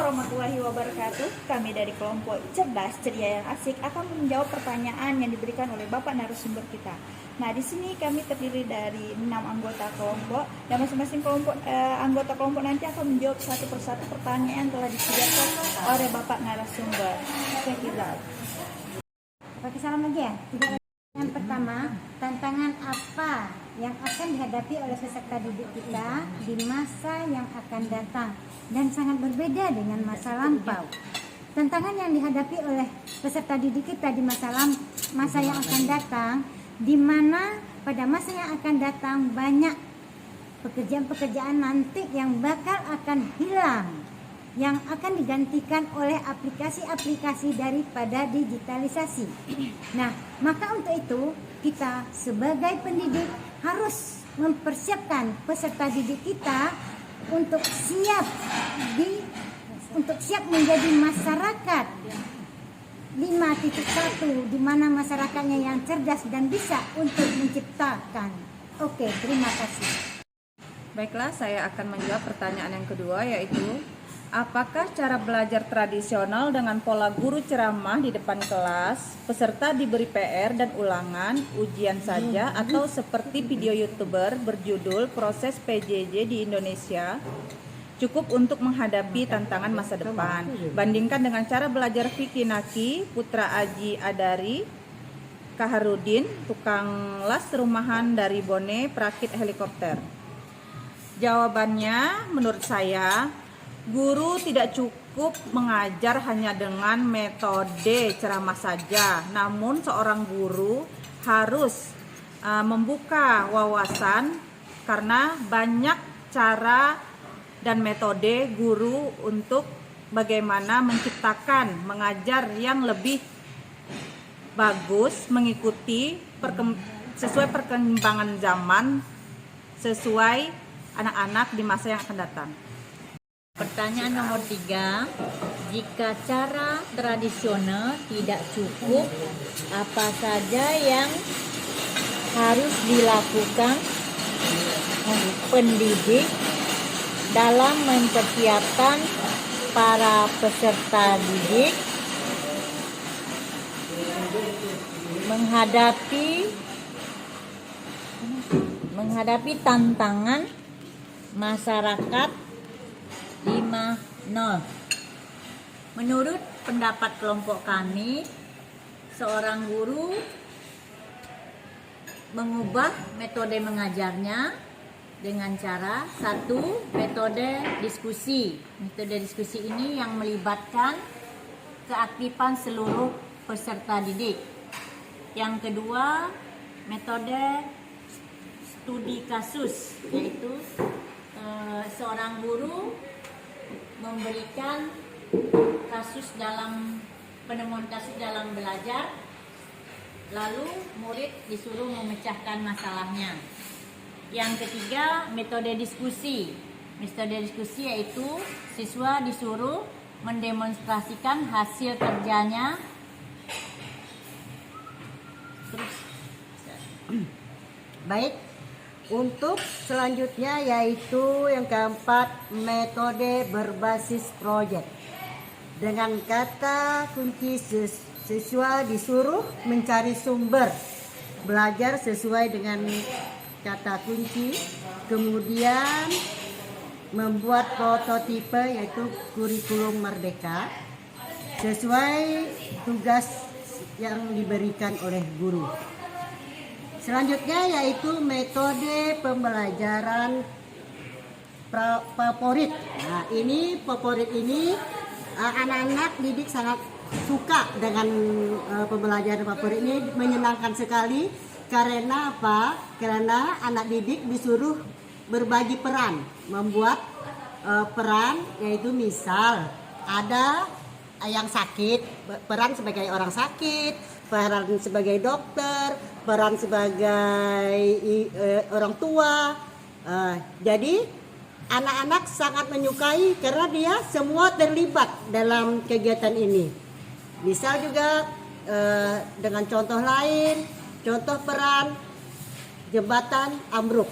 warahmatullahi wabarakatuh. Kami dari kelompok Cerdas Ceria yang Asik akan menjawab pertanyaan yang diberikan oleh Bapak narasumber kita. Nah, di sini kami terdiri dari 6 anggota kelompok dan masing-masing anggota kelompok nanti akan menjawab satu persatu pertanyaan yang telah disediakan oleh Bapak narasumber. Sekitar. Pakai salam lagi ya. Yang pertama, tantangan apa yang akan dihadapi oleh peserta didik kita di masa yang akan datang dan sangat berbeda dengan masa lampau. Tantangan yang dihadapi oleh peserta didik kita di masa yang akan datang, di mana pada masa yang akan datang banyak pekerjaan-pekerjaan nanti yang bakal akan hilang, yang akan digantikan oleh aplikasi-aplikasi daripada digitalisasi. Nah, maka untuk itu kita sebagai pendidik harus mempersiapkan peserta didik kita untuk siap menjadi masyarakat 5.1, di mana masyarakatnya yang cerdas dan bisa untuk menciptakan. Oke, terima kasih. Baiklah, saya akan menjawab pertanyaan yang kedua, yaitu apakah cara belajar tradisional dengan pola guru ceramah di depan kelas, peserta diberi PR dan ulangan, ujian saja, atau seperti video YouTuber berjudul Proses PJJ di Indonesia cukup untuk menghadapi tantangan masa depan? Bandingkan dengan cara belajar Vicky Naki, Putra Aji Adari, Kaharudin, tukang las rumahan dari Bone, perakit helikopter. Jawabannya, menurut saya, guru tidak cukup mengajar hanya dengan metode ceramah saja, namun seorang guru harus membuka wawasan karena banyak cara dan metode guru untuk bagaimana menciptakan mengajar yang lebih bagus, mengikuti sesuai perkembangan zaman, sesuai anak-anak di masa yang akan datang. Pertanyaan nomor 3, jika cara tradisional tidak cukup, apa saja yang harus dilakukan pendidik dalam mempersiapkan para peserta didik menghadapi tantangan masyarakat 5.0. Menurut pendapat kelompok kami, seorang guru mengubah metode mengajarnya dengan cara 1. Metode diskusi. Metode diskusi ini yang melibatkan keaktifan seluruh peserta didik. Yang kedua, metode studi kasus, yaitu seorang guru memberikan penemuan kasus dalam belajar, lalu murid disuruh memecahkan masalahnya. Yang ketiga, metode diskusi. Metode diskusi yaitu siswa disuruh mendemonstrasikan hasil kerjanya. Baik, untuk selanjutnya yaitu yang keempat, metode berbasis proyek. Dengan kata kunci siswa disuruh mencari sumber, belajar sesuai dengan kata kunci, kemudian membuat prototipe yaitu kurikulum merdeka sesuai tugas yang diberikan oleh guru. Selanjutnya yaitu metode pembelajaran favorit. Nah, ini favorit ini anak-anak didik sangat suka dengan pembelajaran favorit ini, menyenangkan sekali. Karena apa? Karena anak didik disuruh berbagi peran, membuat peran, yaitu misal ada yang sakit, peran sebagai orang sakit, peran sebagai dokter, peran sebagai orang tua. Jadi anak-anak sangat menyukai karena dia semua terlibat dalam kegiatan ini. Misal juga dengan contoh lain, contoh peran jembatan ambruk.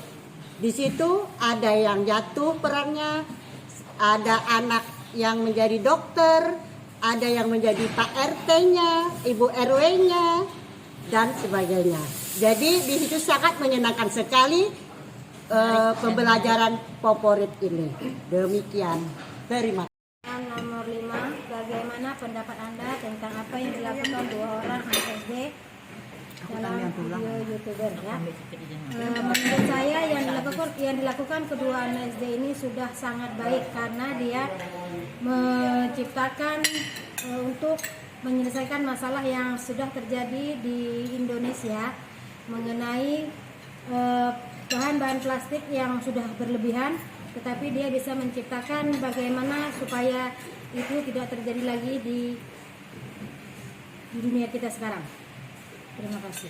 Di situ ada yang jatuh perannya, ada anak yang menjadi dokter, ada yang menjadi Pak RT-nya, Ibu RW-nya, dan sebagainya. Jadi di situ sangat menyenangkan sekali pembelajaran favorit ini. Demikian. Terima kasih. Nomor 5, bagaimana pendapat Anda tentang apa yang dilakukan 2 orang anak SD dalam video YouTuber ya? Menurut saya yang dilakukan kedua anak SD ini sudah sangat baik karena dia menciptakan untuk menyelesaikan masalah yang sudah terjadi di Indonesia mengenai bahan-bahan plastik yang sudah berlebihan, tetapi dia bisa menciptakan bagaimana supaya itu tidak terjadi lagi di dunia kita sekarang. Terima kasih.